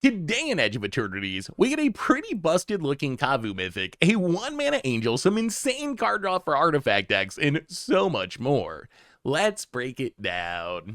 Today in Edge of Eternities, we get a pretty busted looking Kavu mythic, a 1-mana angel, some insane card draw for artifact decks, and so much more. Let's break it down.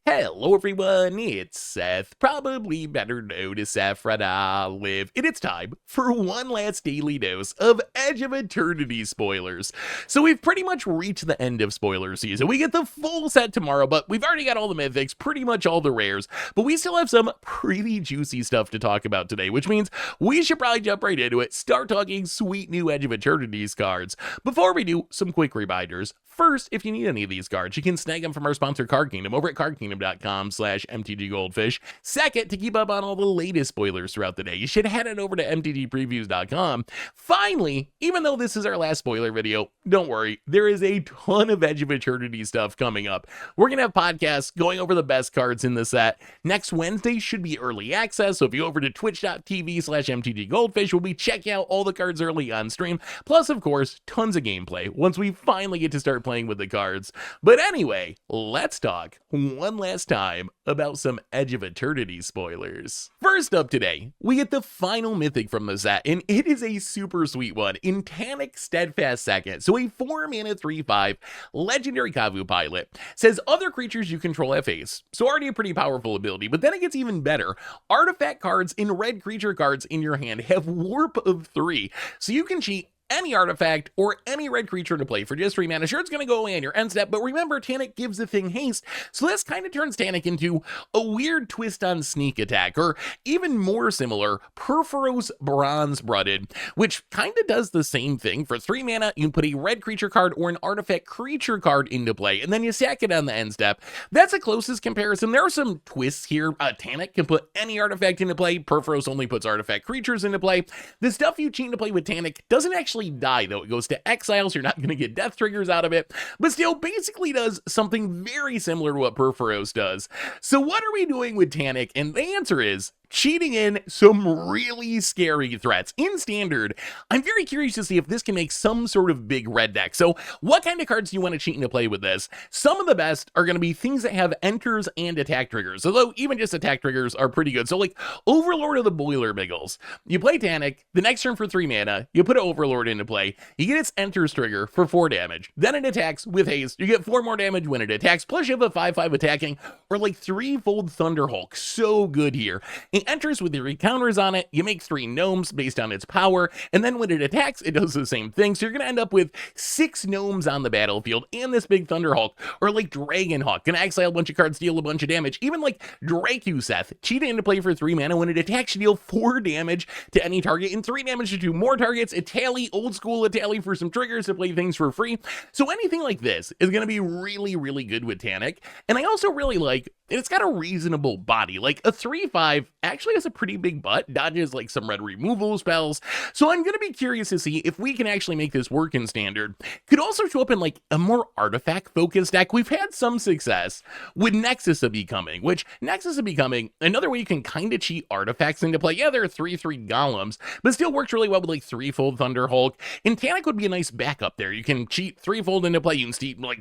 Hello everyone, it's Seth, probably better known as Saffron-Olive, and it's time for one last daily dose of Edge of Eternities spoilers. So we've pretty much reached the end of spoiler season. We get the full set tomorrow, but we've already got all the mythics, pretty much all the rares, but we still have some pretty juicy stuff to talk about today, which means we should probably jump right into it, start talking sweet new Edge of Eternities cards. Before we do, some quick reminders. First, if you need any of these cards, you can snag them from our sponsor Card Kingdom over at cardkingdom.com/MTGGoldfish. Second, to keep up on all the latest spoilers throughout the day, you should head on over to MTGpreviews.com. Finally, even though this is our last spoiler video, don't worry, there is a ton of Edge of Eternity stuff coming up. We're going to have podcasts going over the best cards in the set. Next Wednesday should be early access, so if you go over to twitch.tv/MTGGoldfish, we'll be checking out all the cards early on stream. Plus, of course, tons of gameplay once we finally get to start playing with the cards. But anyway, let's talk one last time about some Edge of Eternity spoilers. First up today, we get the final mythic from the set, and it is a super sweet one in Tannuk Steadfast second. So a 4-mana 3/5 legendary Kavu pilot says other creatures you control have haste. So already a pretty powerful ability, but then it gets even better. Artifact cards and red creature cards in your hand have warp of 3. So you can cheat any artifact or any red creature to play for just 3 mana. Sure, it's going to go away on your end step, but remember, Tannuk gives the thing haste, so this kind of turns Tannuk into a weird twist on sneak attack, or even more similar, Purphoros Bronze Blooded, which kind of does the same thing. For 3 mana, you can put a red creature card or an artifact creature card into play, and then you sack it on the end step. That's the closest comparison. There are some twists here. Tannuk can put any artifact into play. Purphoros only puts artifact creatures into play. The stuff you cheat to play with Tannuk doesn't actually die, though. It goes to exile, so you're not going to get death triggers out of it, but still basically does something very similar to what Purphoros does. So what are we doing with Tannuk? And the answer is cheating in some really scary threats. In Standard, I'm very curious to see if this can make some sort of big red deck. So what kind of cards do you want to cheat into play with this? Some of the best are going to be things that have enters and attack triggers, although even just attack triggers are pretty good. So like Overlord of the Boiler Biggles. You play Tannuk, the next turn for 3 mana, you put Overlord into play, you get its enters trigger for 4 damage, then it attacks with haste, you get 4 more damage when it attacks, plus you have a 5/5 attacking, or like 3-fold Thunderhulk. So good here. It enters with your counters on it, you make 3 gnomes based on its power, and then when it attacks, it does the same thing, so you're going to end up with 6 gnomes on the battlefield and this big Thunderhulk, or like Dragonhawk, gonna exile a bunch of cards, deal a bunch of damage. Even like Dracuseth, cheat it into play for 3 mana, when it attacks, you deal 4 damage to any target, and 3 damage to 2 more targets. Itali, old school Itali for some triggers to play things for free. So anything like this is going to be really, really good with Tannuk, and I also really like that it's got a reasonable body. Like a 3/5 actually has a pretty big butt, dodges like some red removal spells, so I'm going to be curious to see if we can actually make this work in Standard. Could also show up in like a more artifact focused deck. We've had some success with Nexus of Becoming, which Nexus of Becoming, another way you can kind of cheat artifacts into play. Yeah, there are 3/3 golems, but still works really well with like 3-fold Thunderhulk, and Tannuk would be a nice backup there. You can cheat 3-fold into play, you can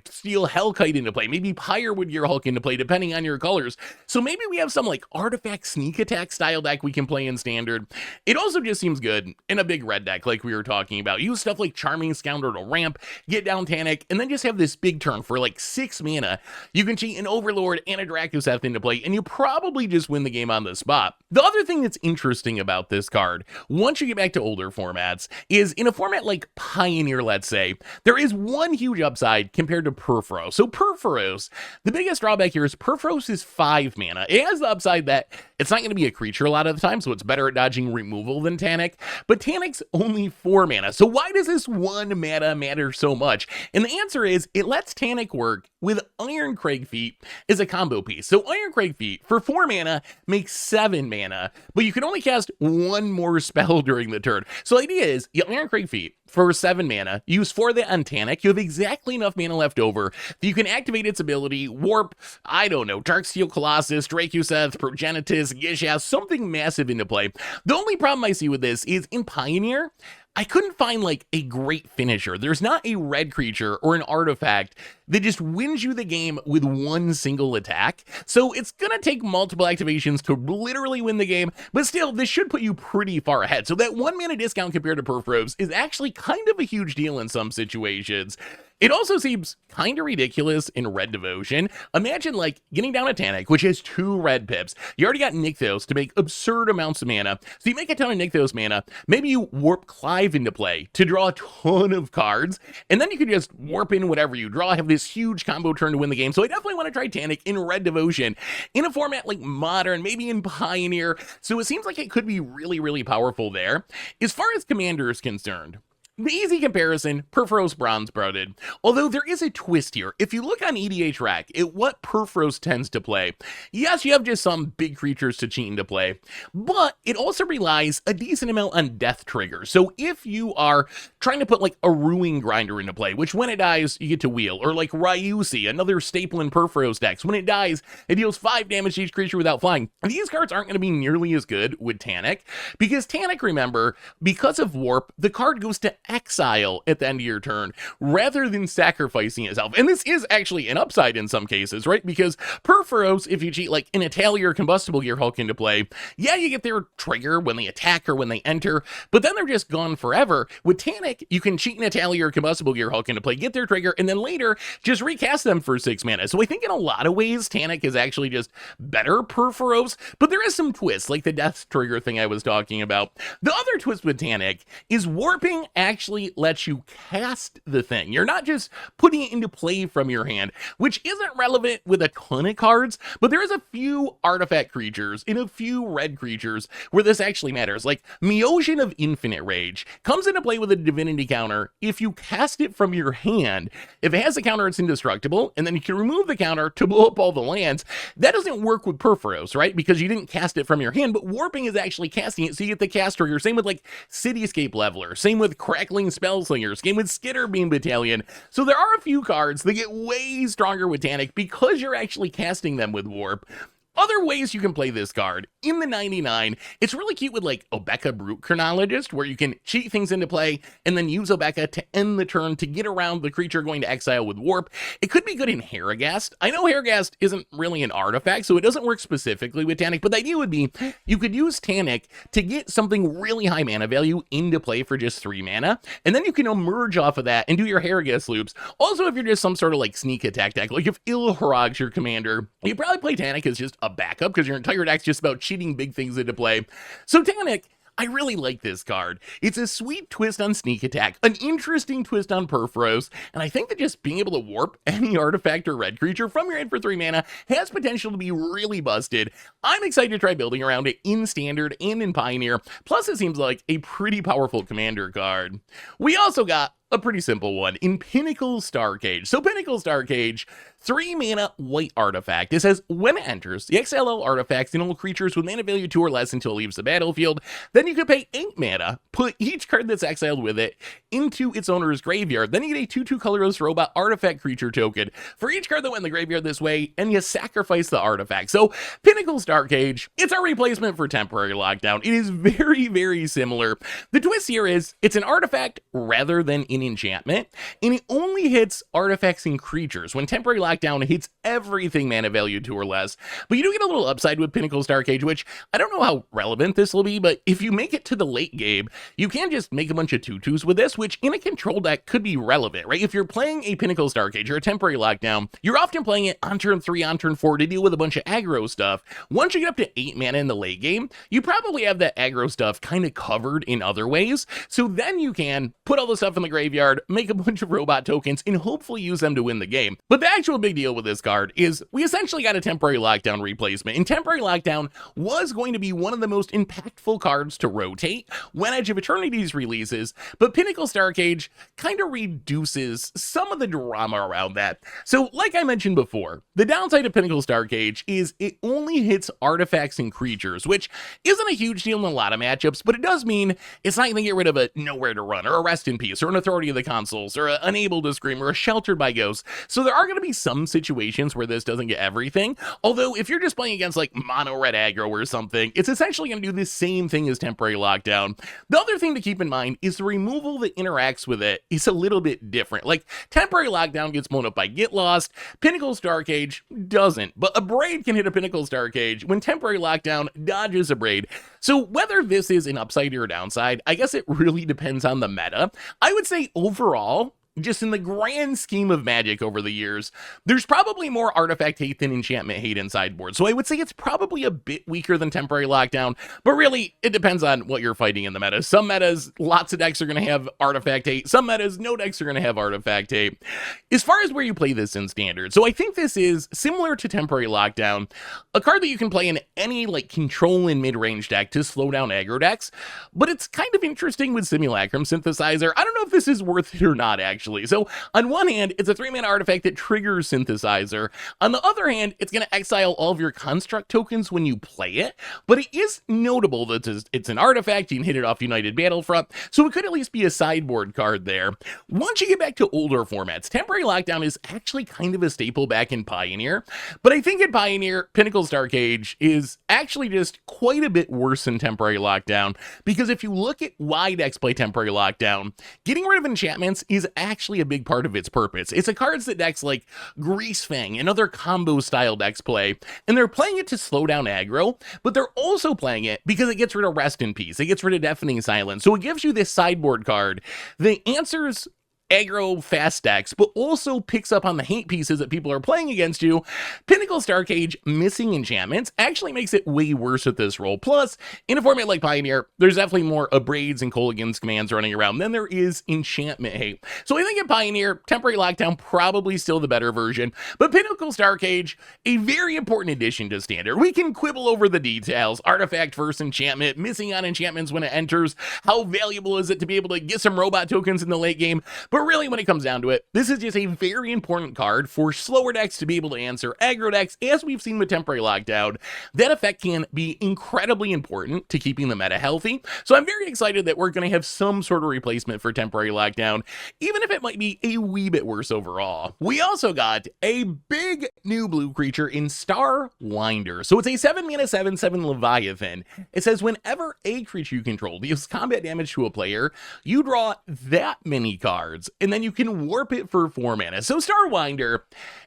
steal Hellkite into play, maybe Pyre with your Hulk into play, depending on your colors. So maybe we have some like artifact sneak attack style deck we can play in Standard. It also just seems good in a big red deck like we were talking about. Use stuff like Charming Scoundrel to ramp, get down Tannuk, and then just have this big turn for like 6 mana. You can cheat an Overlord and a Dracuseth into play, and you probably just win the game on the spot. The other thing that's interesting about this card, once you get back to older formats, is in a format like Pioneer, let's say, there is one huge upside compared to Purphoros. So Purphoros, the biggest drawback here is Purphoros is 5 mana. It has the upside that it's not going to be a creature a lot of the time, so it's better at dodging removal than Tannuk, but Tannuk's only 4 mana. So why does this 1 mana matter so much? And the answer is it lets Tannuk work with Iron Crag Feet as a combo piece. So Iron Crag Feet for 4 mana makes 7 mana, but you can only cast 1 more spell during the turn. So the idea is you Iron Crag Feet for 7 mana, use 4 of that on Tannuk, you have exactly enough mana left over that you can activate its ability, warp, I don't know, Darksteel Colossus, Dracuseth, Progenitus, Gishath, something massive into play. The only problem I see with this is in Pioneer, I couldn't find like a great finisher. There's not a red creature or an artifact that just wins you the game with one single attack. So it's gonna take multiple activations to literally win the game, but still, this should put you pretty far ahead. So that 1 mana discount compared to Perfrobes is actually kind of a huge deal in some situations. It also seems kind of ridiculous in Red Devotion. Imagine like getting down a Tannuk, which has 2 red pips. You already got Nykthos to make absurd amounts of mana. So you make a ton of Nykthos mana. Maybe you warp Clive into play to draw a ton of cards, and then you can just warp in whatever you draw, have this huge combo turn to win the game. So I definitely want to try Tannuk in Red Devotion in a format like Modern, maybe in Pioneer. So it seems like it could be really, really powerful there. As far as Commander is concerned, the easy comparison, Purphoros Bronze-Blooded. Although there is a twist here. If you look on EDH Rec at what Purphoros tends to play, yes, you have just some big creatures to cheat into play, but it also relies a decent amount on death triggers. So if you are trying to put like a Ruin Grinder into play, which when it dies, you get to wheel, or like Ryusi, another staple in Purphoros decks, when it dies, it deals 5 damage to each creature without flying. These cards aren't going to be nearly as good with Tannuk, because Tannuk, remember, because of Warp, the card goes to exile at the end of your turn rather than sacrificing itself. And this is actually an upside in some cases, right? Because Purphoros, if you cheat like an Italia or Combustible Gear Hulk into play, yeah, you get their trigger when they attack or when they enter, but then they're just gone forever. With Tannuk, you can cheat an Italia or Combustible Gear Hulk into play, get their trigger, and then later just recast them for 6 mana. So I think in a lot of ways, Tannuk is actually just better Purphoros, but there is some twists, like the death trigger thing I was talking about. The other twist with Tannuk is warping actually lets you cast the thing. You're not just putting it into play from your hand, which isn't relevant with a ton of cards, but there is a few artifact creatures and a few red creatures where this actually matters. Like Meosion of Infinite Rage comes into play with a divinity counter if you cast it from your hand. If it has a counter, it's indestructible, and then you can remove the counter to blow up all the lands. That doesn't work with Purphoros, right? Because you didn't cast it from your hand, but warping is actually casting it, so you get the cast trigger. Same with like Cityscape Leveler, same with Crackling Spellslingers, game with Skitterbeam Battalion. So there are a few cards that get way stronger with Tannuk because you're actually casting them with Warp. Other ways you can play this card, in the 99, it's really cute with like Obeka Brute Chronologist, where you can cheat things into play and then use Obeka to end the turn to get around the creature going to exile with Warp. It could be good in Heragast. I know Heragast isn't really an artifact, so it doesn't work specifically with Tannuk, but the idea would be you could use Tannuk to get something really high mana value into play for just 3 mana, and then you can emerge off of that and do your Heragast loops. Also, if you're just some sort of like sneak attack deck, like if Ilharog's your commander, you probably play Tannuk as just a backup because your entire deck's just about cheating big things into play. So Tannuk, I really like this card. It's a sweet twist on sneak attack, an interesting twist on Purphoros, and I think that just being able to warp any artifact or red creature from your hand for 3 mana has potential to be really busted. I'm excited to try building around it in Standard and in Pioneer, plus it seems like a pretty powerful commander card. We also got a pretty simple one in Pinnacle Starcage. So Pinnacle Starcage, 3 mana white artifact. It says when it enters, the XLL artifacts and all creatures with mana value 2 or less until it leaves the battlefield. Then you can pay 8 mana, put each card that's exiled with it into its owner's graveyard. Then you get a 2/2 colorless robot artifact creature token for each card that went in the graveyard this way, and you sacrifice the artifact. So Pinnacle Starcage, it's a replacement for Temporary Lockdown. It is very, very similar. The twist here is it's an artifact rather than an enchantment, and it only hits artifacts and creatures. When Temporary Lockdown hits everything mana value 2 or less, but you do get a little upside with Pinnacle Starcage, which I don't know how relevant this will be, but if you make it to the late game, you can just make a bunch of 2/2s with this, which in a control deck could be relevant, right? If you're playing a Pinnacle Starcage or a Temporary Lockdown, you're often playing it on turn 3, on turn 4 to deal with a bunch of aggro stuff. Once you get up to 8 mana in the late game, you probably have that aggro stuff kind of covered in other ways, so then you can put all the stuff in the graveyard, make a bunch of robot tokens, and hopefully use them to win the game. But the actual big deal with this card is we essentially got a Temporary Lockdown replacement, and Temporary Lockdown was going to be one of the most impactful cards to rotate when Edge of Eternities releases, but Pinnacle Starcage kind of reduces some of the drama around that. So like I mentioned before, the downside of Pinnacle Starcage is it only hits artifacts and creatures, which isn't a huge deal in a lot of matchups, but it does mean it's not going to get rid of a Nowhere to Run or a Rest in Peace or an Authority majority of the consoles, or unable to scream, or sheltered by ghosts. So there are going to be some situations where this doesn't get everything. Although if you're just playing against like mono red aggro or something, it's essentially going to do the same thing as temporary lockdown. The other thing to keep in mind is the removal that interacts with it is a little bit different. Like temporary lockdown gets blown up by Get Lost, Pinnacle Starcage doesn't, but a Braid can hit a Pinnacle Starcage when temporary lockdown dodges a Braid. So whether this is an upside or a downside, I guess it really depends on the meta. I would say overall, just in the grand scheme of Magic over the years, there's probably more artifact hate than enchantment hate in sideboard. So I would say it's probably a bit weaker than temporary lockdown, but really it depends on what you're fighting in the meta. Some metas, lots of decks are going to have artifact hate. Some metas, no decks are going to have artifact hate. As far as where you play this in standard, so I think this is similar to temporary lockdown, a card that you can play in any like control and mid-range deck to slow down aggro decks, but it's kind of interesting with Simulacrum Synthesizer. I don't know if this is worth it or not, actually. So on one hand, it's a 3-mana artifact that triggers Synthesizer. On the other hand, it's going to exile all of your construct tokens when you play it, but it is notable that it's an artifact. You can hit it off United Battlefront, so it could at least be a sideboard card there. Once you get back to older formats, temporary lockdown is actually kind of a staple back in Pioneer, but I think in Pioneer, Pinnacle Starcage is actually just quite a bit worse than temporary lockdown, because if you look at why decks play temporary lockdown, getting rid of enchantments is actually a big part of its purpose. It's a cards that decks like Greasefang and other combo style decks play, and they're playing it to slow down aggro, but they're also playing it because it gets rid of Rest in Peace, it gets rid of Deafening Silence, so it gives you this sideboard card that answers aggro fast decks, but also picks up on the hate pieces that people are playing against you. Pinnacle Starcage missing enchantments actually makes it way worse at this role. Plus, in a format like Pioneer, there's definitely more Abrades and Kolaghan's commands running around than there is enchantment hate. So I think in Pioneer, temporary lockdown probably still the better version, but Pinnacle Starcage, a very important addition to standard. We can quibble over the details, artifact versus enchantment, missing on enchantments when it enters, how valuable is it to be able to get some robot tokens in the late game, but really, when it comes down to it, this is just a very important card for slower decks to be able to answer aggro decks. As we've seen with temporary lockdown, that effect can be incredibly important to keeping the meta healthy. So I'm very excited that we're going to have some sort of replacement for temporary lockdown, even if it might be a wee bit worse overall. We also got a big new blue creature in Starwinder. So it's a 7-mana 7/7 Leviathan. It says whenever a creature you control deals combat damage to a player, you draw that many cards, and then you can warp it for 4 mana. So Starwinder,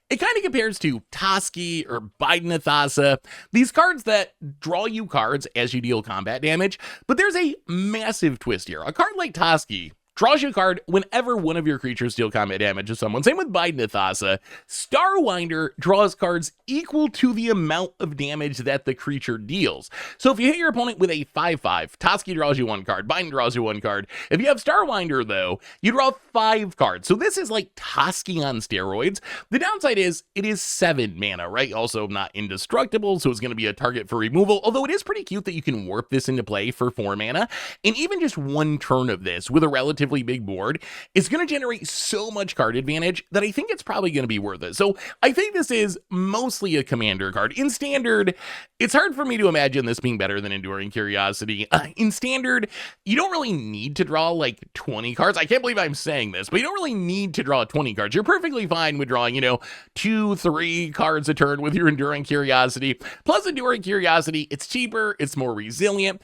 it kind of compares to Toski or Biden, these cards that draw you cards as you deal combat damage, but there's a massive twist here. A card like Toski draws you a card whenever one of your creatures deal combat damage to someone. Same with Biden. Starwinder draws cards equal to the amount of damage that the creature deals. So if you hit your opponent with a 5/5, Toski draws you 1 card, Biden draws you 1 card. If you have Starwinder, though, you draw 5 cards. So this is like Toski on steroids. The downside is it is 7 mana, right? Also not indestructible, so it's going to be a target for removal, although it is pretty cute that you can warp this into play for 4 mana. And even just 1 turn of this with a relatively big board is going to generate so much card advantage that I think it's probably going to be worth it. So I think this is mostly a commander card. In standard, it's hard for me to imagine this being better than Enduring Curiosity. In standard, you don't really need to draw like 20 cards. I can't believe I'm saying this, but you don't really need to draw 20 cards. You're perfectly fine with drawing, 2-3 cards a turn with your Enduring Curiosity. Plus Enduring Curiosity, it's cheaper, it's more resilient.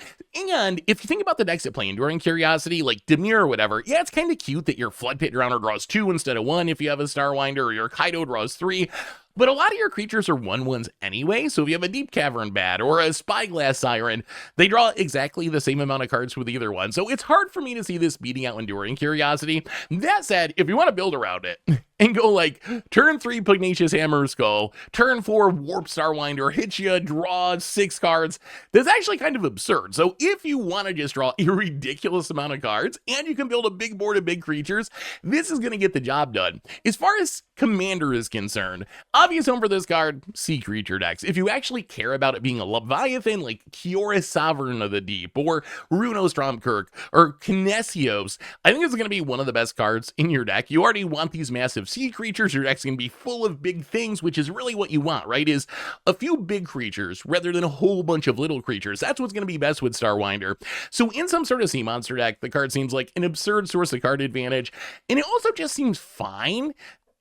And if you think about the decks that play Enduring Curiosity, like Dimir or whatever, yeah, it's kind of cute that your Flood Pit Drowner draws 2 instead of 1 if you have a Starwinder, or your Kaido draws 3. But a lot of your creatures are 1/1s anyway, so if you have a Deep Cavern Bat or a Spyglass Siren, they draw exactly the same amount of cards with either one. So it's hard for me to see this beating out Enduring Curiosity. That said, if you want to build around it and go like turn 3 Pugnacious Hammer Skull, turn 4 Warp Starwinder, hit you, draw 6 cards, that's actually kind of absurd. So if you want to just draw a ridiculous amount of cards and you can build a big board of big creatures, this is going to get the job done. As far as Commander is concerned, obvious home for this card, Sea Creature decks. If you actually care about it being a Leviathan like Kiora Sovereign of the Deep or Runo Stromkirk or Kinesios, I think it's going to be one of the best cards in your deck. You already want these massive of sea creatures. Your deck's going to be full of big things, which is really what you want, right? Is a few big creatures rather than a whole bunch of little creatures. That's what's going to be best with Starwinder. So in some sort of sea monster deck, the card seems like an absurd source of card advantage, and it also just seems fine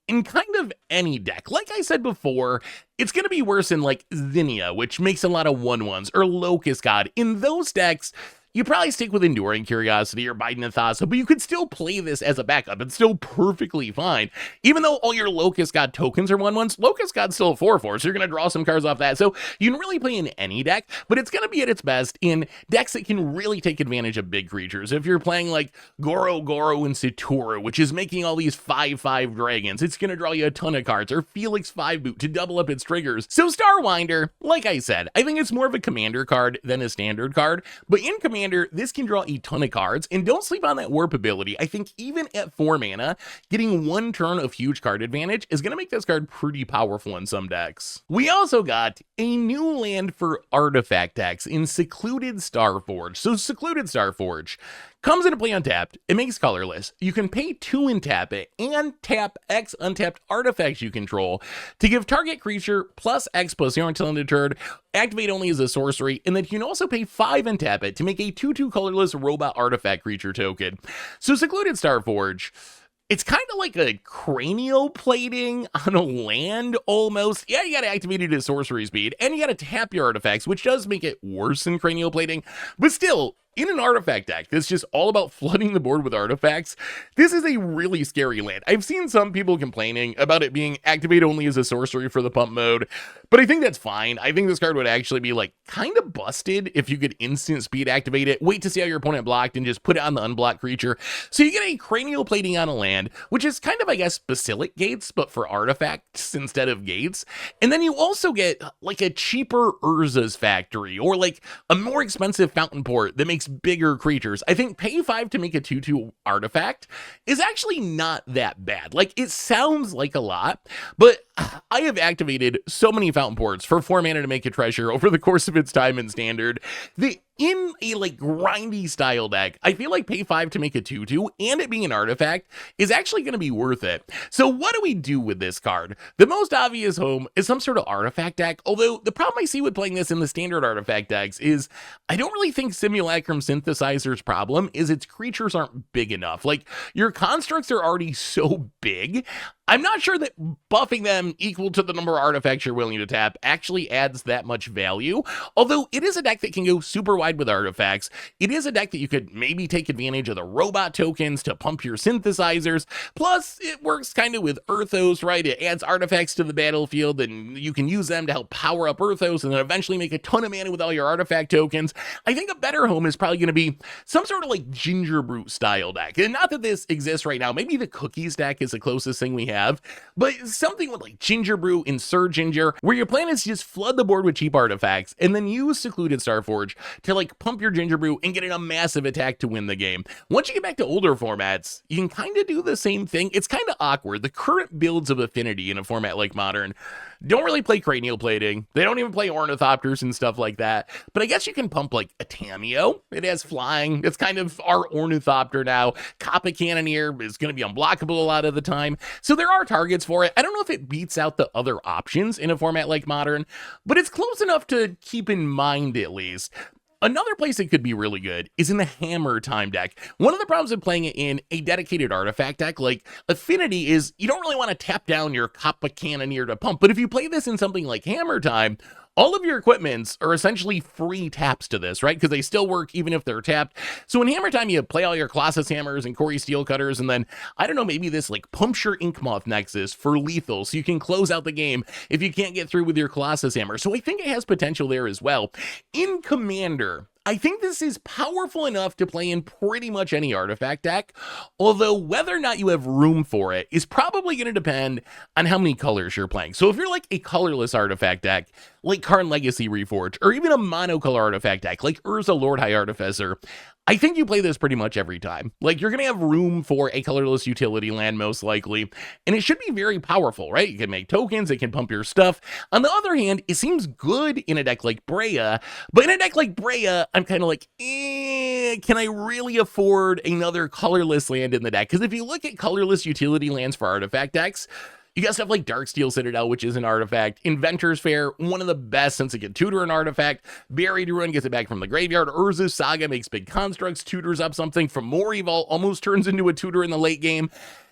in kind of any deck. Like I said before, it's going to be worse in like Zinnia, which makes a lot of 1/1s, or Locust God. In those decks, you probably stick with Enduring Curiosity or Biden Thassa, but you could still play this as a backup. It's still perfectly fine. Even though all your Locust God tokens are 1/1s, Locust God's still a 4/4, so you're going to draw some cards off that. So you can really play in any deck, but it's going to be at its best in decks that can really take advantage of big creatures. If you're playing like Goro and Satura, which is making all these 5/5 dragons, it's going to draw you a ton of cards, or Felix 5-boot to double up its triggers. So Starwinder, like I said, I think it's more of a commander card than a standard card, but in Commander, this can draw a ton of cards, and don't sleep on that warp ability. I think even at 4 mana, getting 1 turn of huge card advantage is going to make this card pretty powerful in some decks. We also got a new land for artifact decks in Secluded Starforge. So Secluded Starforge comes into play untapped, it makes colorless. You can pay 2 and tap it, and tap X untapped artifacts you control to give target creature plus X plus 0 until undeterred, activate only as a sorcery, and then you can also pay 5 and tap it to make a 2/2 colorless robot artifact creature token. So Secluded Starforge, it's kind of like a cranial plating on a land, almost. Yeah, you gotta activate it at sorcery speed, and you gotta tap your artifacts, which does make it worse than cranial plating, but still, in an artifact deck that's just all about flooding the board with artifacts, this is a really scary land. I've seen some people complaining about it being activate only as a sorcery for the pump mode, but I think that's fine. I think this card would actually be like kind of busted if you could instant speed activate it, wait to see how your opponent blocked, and just put it on the unblocked creature. So you get a cranial plating on a land, which is kind of, I guess, Basilic Gates, but for artifacts instead of gates. And then you also get like a cheaper Urza's Factory, or like a more expensive Fountain Port that makes bigger creatures. I think pay 5 to make a 2/2 artifact is actually not that bad. Like, it sounds like a lot, but I have activated so many Fountain Ports for 4 mana to make a treasure over the course of its time in Standard. In a like grindy style deck, I feel like pay 5 to make a 2/2 and it being an artifact is actually going to be worth it. So what do we do with this card? The most obvious home is some sort of artifact deck, although the problem I see with playing this in the standard artifact decks is I don't really think Simulacrum Synthesizer's problem is its creatures aren't big enough. Like, your constructs are already so big, I'm not sure that buffing them equal to the number of artifacts you're willing to tap actually adds that much value. Although it is a deck that can go super wide with artifacts, it is a deck that you could maybe take advantage of the robot tokens to pump your synthesizers. Plus, it works kind of with Earthos, right? It adds artifacts to the battlefield, and you can use them to help power up Earthos and then eventually make a ton of mana with all your artifact tokens. I think a better home is probably going to be some sort of like Ginger Brute style deck. And not that this exists right now. Maybe the Cookies deck is the closest thing we have. But something with like Ginger Brew and Sir Ginger, where your plan is to just flood the board with cheap artifacts and then use Secluded Starforge to like pump your Ginger Brew and get in a massive attack to win the game. Once you get back to older formats, you can kind of do the same thing. It's kind of awkward. The current builds of Affinity in a format like Modern don't really play cranial plating. They don't even play ornithopters and stuff like that. But I guess you can pump like a Tameo. It has flying. It's kind of our ornithopter now. Kappa Cannoneer is going to be unblockable a lot of the time. So there are targets for it. I don't know if it beats out the other options in a format like Modern, but it's close enough to keep in mind at least. Another place it could be really good is in the Hammer Time deck. One of the problems of playing it in a dedicated artifact deck like Affinity is you don't really want to tap down your Kappa Cannoneer to pump, but if you play this in something like Hammer Time, all of your equipments are essentially free taps to this, right? Because they still work even if they're tapped. So in Hammer Time, you play all your Colossus Hammers and Corey Steel Cutters, and then, I don't know, maybe this like Puncture Inkmoth Nexus for lethal, so you can close out the game if you can't get through with your Colossus Hammer. So I think it has potential there as well. In Commander, I think this is powerful enough to play in pretty much any artifact deck, although whether or not you have room for it is probably going to depend on how many colors you're playing. So if you're like a colorless artifact deck, like Karn Legacy Reforged, or even a monocolor artifact deck like Urza Lord High Artificer, I think you play this pretty much every time. Like, you're going to have room for a colorless utility land most likely, and it should be very powerful, right? You can make tokens, it can pump your stuff. On the other hand, it seems good in a deck like Breya, but in a deck like Breya, I'm kind of like, can I really afford another colorless land in the deck? Because if you look at colorless utility lands for artifact decks, you got stuff like Darksteel Citadel, which is an artifact. Inventor's Fair, one of the best since it can tutor an artifact. Buried Ruin gets it back from the graveyard. Urza's Saga makes big constructs, tutors up something. From Morrival almost turns into a tutor in the late game.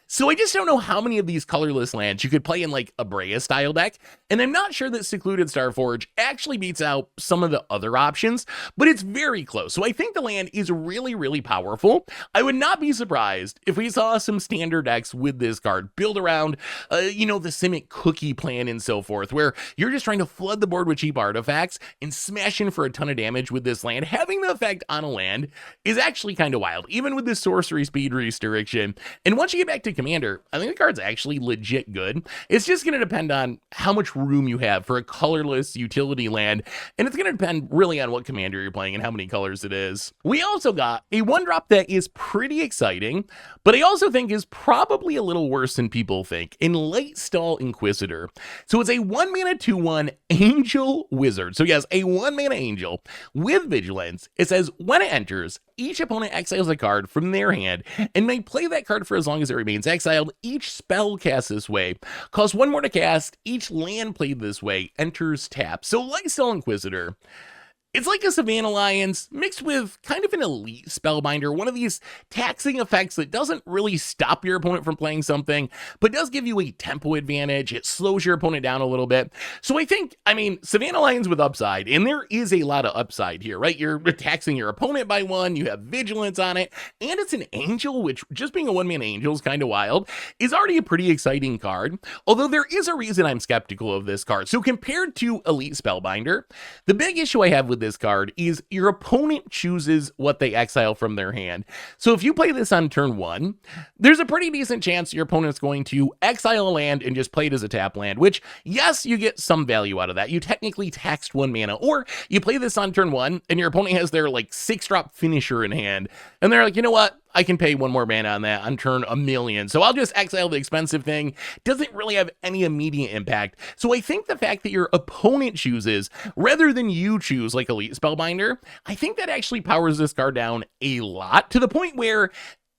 So I just don't know how many of these colorless lands you could play in like a Breya style deck, and I'm not sure that Secluded Starforge actually beats out some of the other options, but it's very close. So I think the land is really, really powerful. I would not be surprised if we saw some standard decks with this card build around, the Simic Cookie plan and so forth, where you're just trying to flood the board with cheap artifacts and smash in for a ton of damage with this land. Having the effect on a land is actually kind of wild, even with this sorcery speed restriction. And once you get back to Commander, I think the card's actually legit good. It's just going to depend on how much room you have for a colorless utility land, and it's going to depend really on what Commander you're playing and how many colors it is. We also got a 1-drop that is pretty exciting, but I also think is probably a little worse than people think, in Lightstall Inquisitor. So it's a 1-mana 2/1 Angel Wizard. So yes, a 1-mana Angel with Vigilance. It says when it enters, each opponent exiles a card from their hand and may play that card for as long as it remains exiled. Each spell cast this way costs 1 more to cast. Each land played this way enters tap. So Lightstall Inquisitor, it's like a Savannah Lions mixed with kind of an elite Spellbinder, one of these taxing effects that doesn't really stop your opponent from playing something, but does give you a tempo advantage. It slows your opponent down a little bit. So I mean, Savannah Lions with upside, and there is a lot of upside here, right? You're taxing your opponent by 1, you have Vigilance on it, and it's an Angel, which just being a 1-mana Angel is kind of wild, is already a pretty exciting card. Although there is a reason I'm skeptical of this card. So compared to Elite Spellbinder, the big issue I have with this card is your opponent chooses what they exile from their hand. So if you play this on turn 1, there's a pretty decent chance your opponent's going to exile a land and just play it as a tap land, which, yes, you get some value out of that. You technically taxed 1 mana, or you play this on turn 1 and your opponent has their like 6-drop finisher in hand, and they're like, you know what? I can pay 1 more mana on that on turn 1,000,000. So I'll just exile the expensive thing. Doesn't really have any immediate impact. So I think the fact that your opponent chooses rather than you choose like Elite Spellbinder, I think that actually powers this card down a lot, to the point where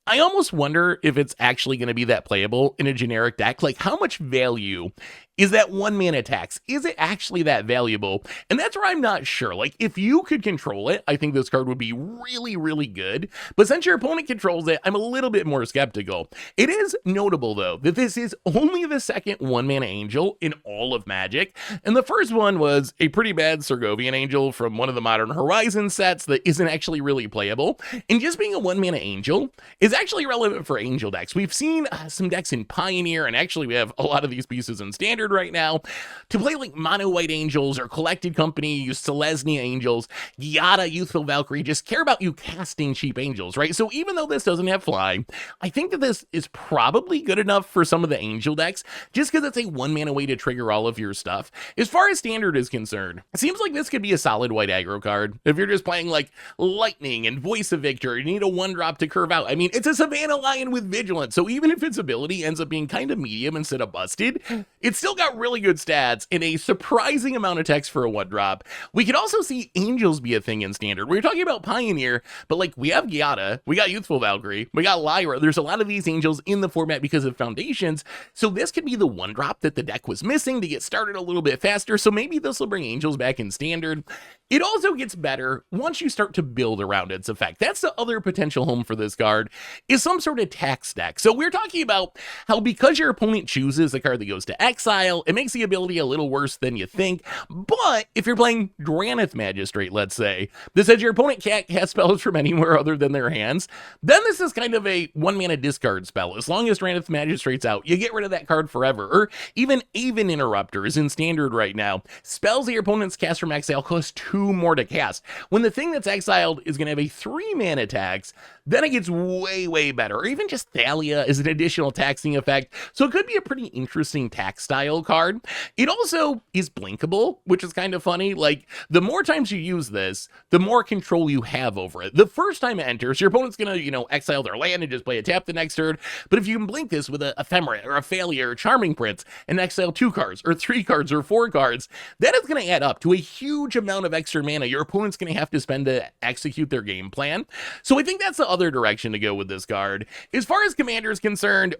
I almost wonder if it's actually going to be that playable in a generic deck. Like, how much value is that 1 mana tax? Is it actually that valuable? And that's where I'm not sure. Like, if you could control it, I think this card would be really, really good. But since your opponent controls it, I'm a little bit more skeptical. It is notable, though, that this is only the second 1 mana Angel in all of Magic. And the first one was a pretty bad Sergovian Angel from one of the Modern Horizon sets that isn't actually really playable. And just being a 1 mana Angel is actually relevant for Angel decks. We've seen some decks in Pioneer, and actually we have a lot of these pieces in Standard right now, to play like mono white Angels or Collected Company, use Selesnya Angels, Giada, Youthful Valkyrie, just care about you casting cheap Angels, right? So even though this doesn't have fly, I think that this is probably good enough for some of the Angel decks, just because it's a 1 mana way to trigger all of your stuff. As far as Standard is concerned, it seems like this could be a solid white aggro card. If you're just playing like Lightning and Voice of Victor, you need a 1-drop to curve out. I mean, it's a Savannah Lion with Vigilance, so even if its ability ends up being kind of medium instead of busted, it's still got really good stats and a surprising amount of text for a 1-drop. We could also see Angels be a thing in Standard. We're talking about Pioneer, but like, we have Giada, we got Youthful Valkyrie, we got Lyra. There's a lot of these Angels in the format because of Foundations, so this could be the 1-drop that the deck was missing to get started a little bit faster. So maybe this will bring Angels back in Standard. It also gets better once you start to build around its effect. That's the other potential home for this card, is some sort of tax deck. So we're talking about how, because your opponent chooses a card that goes to exile, it makes the ability a little worse than you think. But if you're playing Drannith Magistrate, let's say, that says your opponent can't cast spells from anywhere other than their hands, then this is kind of a 1 mana discard spell. As long as Drannith Magistrate's out, you get rid of that card forever. Or even Aven Interrupter is in Standard right now. Spells that your opponents cast from exile cost 2 2 more to cast. When the thing that's exiled is going to have a 3 mana tax, then it gets way, way better. Or even just Thalia is an additional taxing effect, so it could be a pretty interesting tax style card. It also is blinkable, which is kind of funny. Like, the more times you use this, the more control you have over it. The first time it enters, your opponent's going to, exile their land and just play a tap the next turn. But if you can blink this with a Ephemerate or a Failure or Charming Prince and exile 2 cards or 3 cards or 4 cards, that is going to add up to a huge amount of extra mana your opponent's going to have to spend to execute their game plan. So I think that's the other direction to go with this card. As far as Commander is concerned,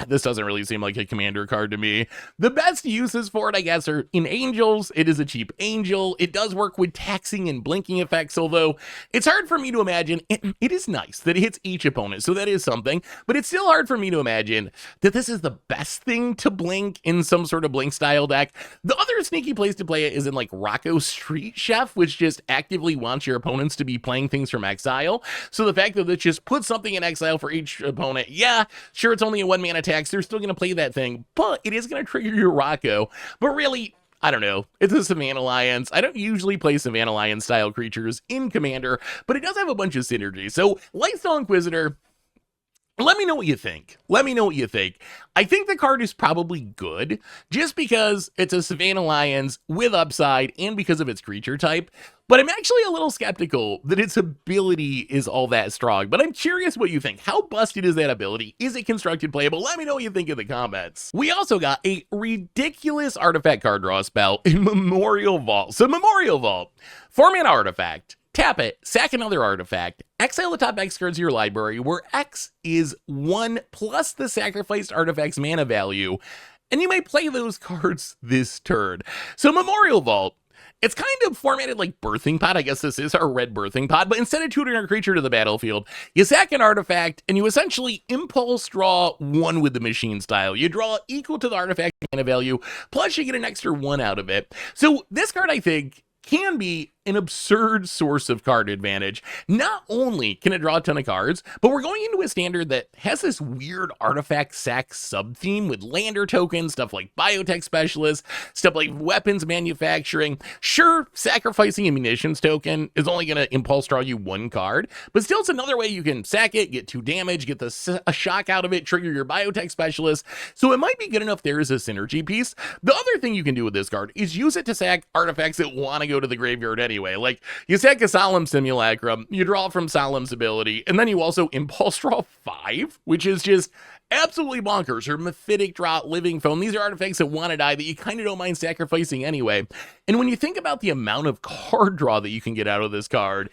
this doesn't really seem like a Commander card to me. The best uses for it, I guess, are in Angels. It is a cheap Angel. It does work with taxing and blinking effects, although it's hard for me to imagine. It is nice that it hits each opponent, so that is something, but it's still hard for me to imagine that this is the best thing to blink in some sort of blink style deck. The other sneaky place to play it is in like Rocco Street Chef, which just actively wants your opponents to be playing things from exile. So the fact that it just puts something in exile for each opponent, yeah, sure, it's only a 1 mana tax, they're still going to play that thing, but it is going to trigger your Rocco. But really, I don't know, it's a Savannah Lions. I don't usually play Savannah Lion style creatures in Commander, but it does have a bunch of synergy. So Lightstall Inquisitor, let me know what you think. Let me know what you think. I think the card is probably good just because it's a Savannah Lions with upside and because of its creature type. But I'm actually a little skeptical that its ability is all that strong. But I'm curious what you think. How busted is that ability? Is it constructed playable? Let me know what you think in the comments. We also got a ridiculous artifact card draw spell in Memorial Vault. So Memorial Vault, 4-mana artifact. Tap it, sack another artifact, exile the top X cards of your library, where X is 1 plus the sacrificed artifact's mana value, and you may play those cards this turn. So Memorial Vault, it's kind of formatted like Birthing Pod. I guess this is our red Birthing Pod, but instead of tutoring a creature to the battlefield, you sack an artifact, and you essentially impulse draw 1 with the machine style. You draw equal to the artifact mana value, plus you get an extra 1 out of it. So this card, I think, can be an absurd source of card advantage. Not only can it draw a ton of cards, but we're going into a standard that has this weird artifact sack sub-theme with lander tokens, stuff like biotech specialists, stuff like weapons manufacturing. Sure, sacrificing a munitions token is only going to impulse draw you 1 card, but still it's another way you can sack it, get 2 damage, get a shock out of it, trigger your biotech specialist. So it might be good enough there is a synergy piece. The other thing you can do with this card is use it to sack artifacts that want to go to the graveyard anyway. Like, you sack a Solemn Simulacrum, you draw from Solemn's ability, and then you also impulse draw 5, which is just absolutely bonkers. Or Mephitic Draw, Living Foam. These are artifacts that want to die that you kind of don't mind sacrificing anyway. And when you think about the amount of card draw that you can get out of this card,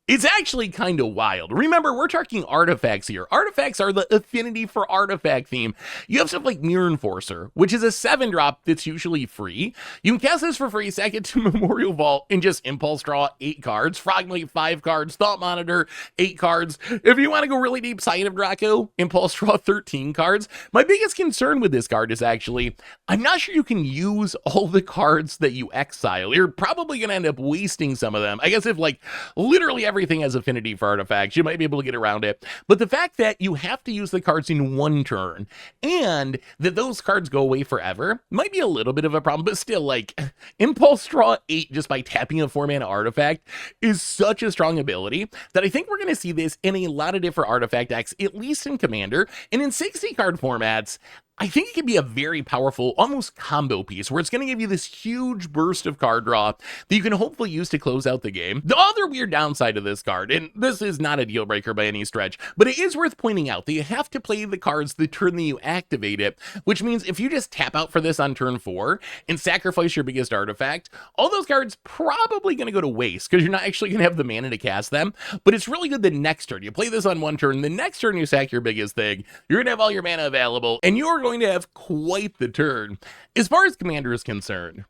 it's actually kind of wild. Remember, we're talking artifacts here. Artifacts are the affinity for artifact theme. You have stuff like Mirror Enforcer, which is a 7-drop that's usually free. You can cast this for free, sack it to Memorial Vault, and just impulse draw 8 cards. Frogmite 5 cards, Thought Monitor 8 cards. If you want to go really deep, Sight of Draco, impulse draw 13 cards. My biggest concern with this card is actually, I'm not sure you can use all the cards that you exile. You're probably going to end up wasting some of them. I guess if like literally everything has affinity for artifacts, you might be able to get around it. But the fact that you have to use the cards in 1 turn and that those cards go away forever might be a little bit of a problem, but still, like, impulse draw 8 just by tapping a 4-mana artifact is such a strong ability that I think we're going to see this in a lot of different artifact decks, at least in Commander, and in 60 card formats. I think it can be a very powerful, almost combo piece, where it's going to give you this huge burst of card draw that you can hopefully use to close out the game. The other weird downside of this card, and this is not a deal breaker by any stretch, but it is worth pointing out that you have to play the cards the turn that you activate it, which means if you just tap out for this on turn 4 and sacrifice your biggest artifact, all those cards probably going to go to waste because you're not actually going to have the mana to cast them. But it's really good the next turn. You play this on 1 turn, the next turn you sack your biggest thing, you're going to have all your mana available, and you're going to have quite the turn. As far as Commander is concerned,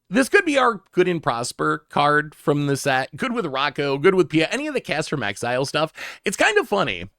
this could be our Good and Prosper card from the set. Good with Rocco, good with Pia, any of the cast from exile stuff. It's kind of funny.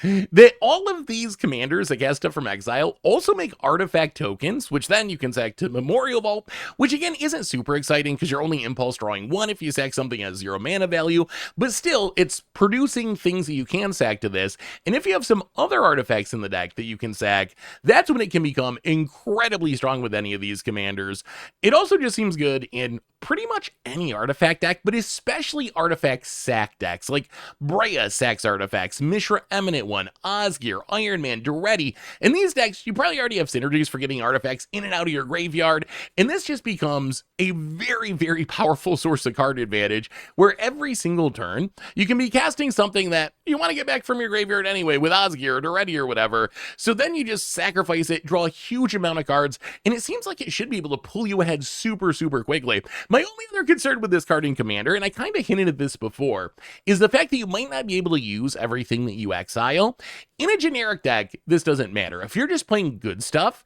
that all of these commanders that cast stuff from exile also make artifact tokens, which then you can sack to Memorial Vault, which again isn't super exciting because you're only impulse drawing one if you sack something at 0 mana value, but still it's producing things that you can sack to this. And if you have some other artifacts in the deck that you can sack, that's when it can become incredibly strong with any of these commanders. It also just seems good in pretty much any artifact deck, but especially artifact sack decks like Brea sacks artifacts, Mishra Eminent One, Osgir, Iron Man, Duretti. In these decks, you probably already have synergies for getting artifacts in and out of your graveyard, and this just becomes a very, very powerful source of card advantage where every single turn you can be casting something that you want to get back from your graveyard anyway with Osgir or Duretti or whatever. So then you just sacrifice it, draw a huge amount of cards, and it seems like it should be able to pull you ahead super, super quickly. My only other concern with this card in Commander, and I kind of hinted at this before, is the fact that you might not be able to use everything that you exile. In a generic deck, this doesn't matter. If you're just playing good stuff,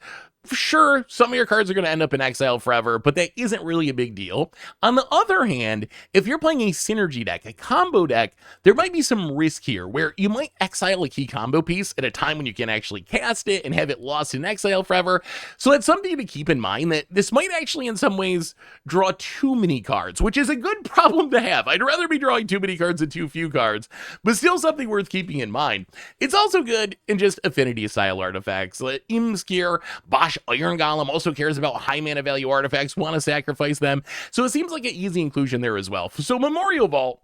sure, some of your cards are going to end up in exile forever, but that isn't really a big deal. On the other hand, if you're playing a synergy deck, a combo deck, there might be some risk here where you might exile a key combo piece at a time when you can actually cast it and have it lost in exile forever. So that's something to keep in mind, that this might actually in some ways draw too many cards, which is a good problem to have. I'd rather be drawing too many cards than too few cards, but still something worth keeping in mind. It's also good in just affinity style artifacts. Like Imskir, Bosch Iron Golem also cares about high mana value artifacts, want to sacrifice them. So it seems like an easy inclusion there as well. So Memorial Vault,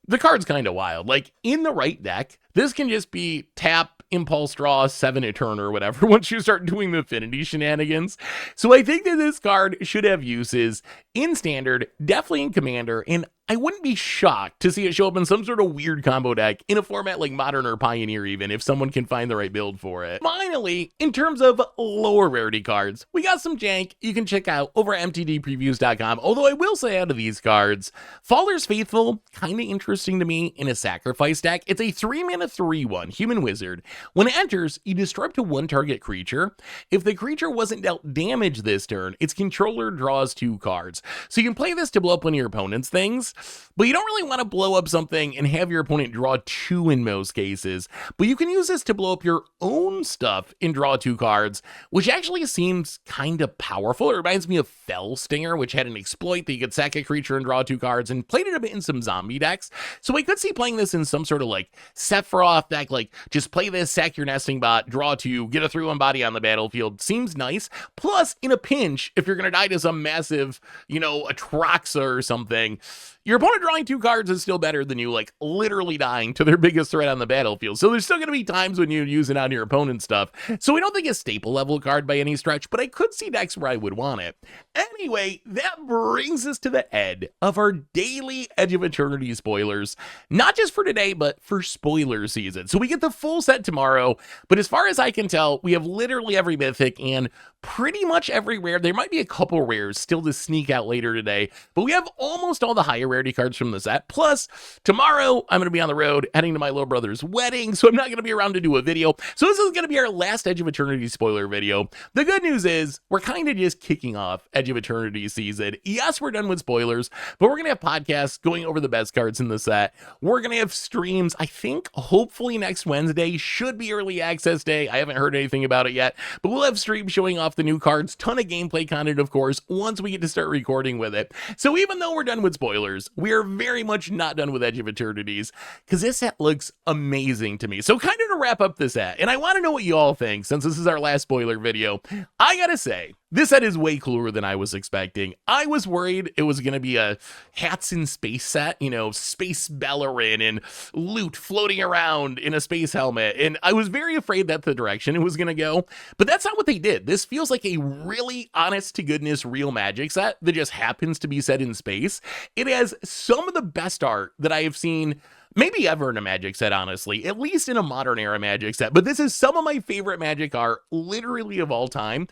the card's kind of wild. Like in the right deck, this can just be tap, impulse draw, 7 a turn or whatever once you start doing the affinity shenanigans. So I think that this card should have uses in Standard, definitely in Commander, and I wouldn't be shocked to see it show up in some sort of weird combo deck in a format like Modern or Pioneer even, if someone can find the right build for it. Finally, in terms of lower rarity cards, we got some jank you can check out over at MTGPreviews.com, although I will say out of these cards, Faller's Faithful, kind of interesting to me in a sacrifice deck. It's a 3-mana 3/1 human wizard. When it enters, you destroy up to 1 target creature. If the creature wasn't dealt damage this turn, its controller draws 2 cards. So you can play this to blow up one of your opponent's things, but you don't really want to blow up something and have your opponent draw 2 in most cases. But you can use this to blow up your own stuff and draw 2 cards, which actually seems kind of powerful. It reminds me of Fell Stinger, which had an exploit that you could sack a creature and draw 2 cards, and played it a bit in some zombie decks. So I could see playing this in some sort of like Sephiroth deck, like just play this, sack your nesting bot, draw 2, get a 3/1 body on the battlefield. Seems nice. Plus, in a pinch, if you're going to die to some massive, Atraxa or something, your opponent drawing 2 cards is still better than you, like, literally dying to their biggest threat on the battlefield. So there's still going to be times when you use it on your opponent's stuff. So we don't think a staple level card by any stretch, but I could see decks where I would want it. Anyway, that brings us to the end of our daily Edge of Eternity spoilers. Not just for today, but for spoiler season. So we get the full set tomorrow, but as far as I can tell, we have literally every mythic and pretty much every rare. There might be a couple rares still to sneak out later today, but we have almost all the higher rarity cards from the set. Plus, tomorrow I'm going to be on the road heading to my little brother's wedding, so I'm not going to be around to do a video. So this is going to be our last Edge of Eternity spoiler video. The good news is we're kind of just kicking off Edge of Eternity season. Yes, we're done with spoilers, but we're going to have podcasts going over the best cards in the set. We're going to have streams, I think, hopefully next Wednesday. Should be early access day. I haven't heard anything about it yet, but we'll have streams showing off the new cards, ton of gameplay content, of course, once we get to start recording with it. So even though we're done with spoilers, we are very much not done with Edge of Eternities, because this set looks amazing to me. So kind of to wrap up this set, and I want to know what you all think, since this is our last spoiler video, I gotta say, this set is way cooler than I was expecting. I was worried it was going to be a hats in space set, space Bellerin and loot floating around in a space helmet. And I was very afraid that's the direction it was going to go. But that's not what they did. This feels like a really honest to goodness real Magic set that just happens to be set in space. It has some of the best art that I have seen maybe ever in a Magic set, honestly, at least in a modern era Magic set. But this is some of my favorite Magic art literally of all time.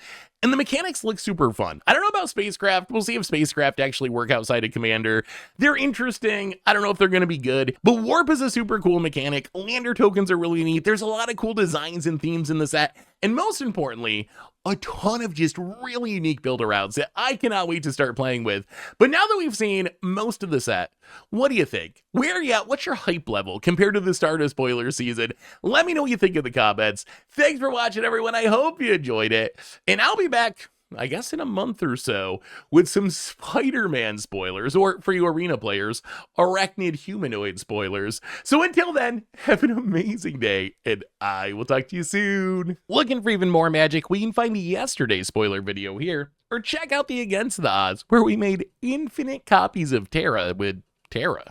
and the mechanics look super fun. I don't know about Spacecraft. We'll see if Spacecraft actually work outside of Commander. They're interesting. I don't know if they're going to be good, but Warp is a super cool mechanic. Lander tokens are really neat. There's a lot of cool designs and themes in the set, and most importantly, a ton of just really unique builder routes that I cannot wait to start playing with. But now that we've seen most of the set, what do you think? Where are you at? What's your hype level compared to the start of spoiler season? Let me know what you think in the comments. Thanks for watching, everyone. I hope you enjoyed it. And I'll be back, I guess, in a month or so with some Spider-Man spoilers, or for you arena players, arachnid humanoid spoilers. So until then, have an amazing day, and I will talk to you soon. Looking for even more magic? We can find yesterday's spoiler video here, or check out the Against the Odds, where we made infinite copies of Terra with Terra.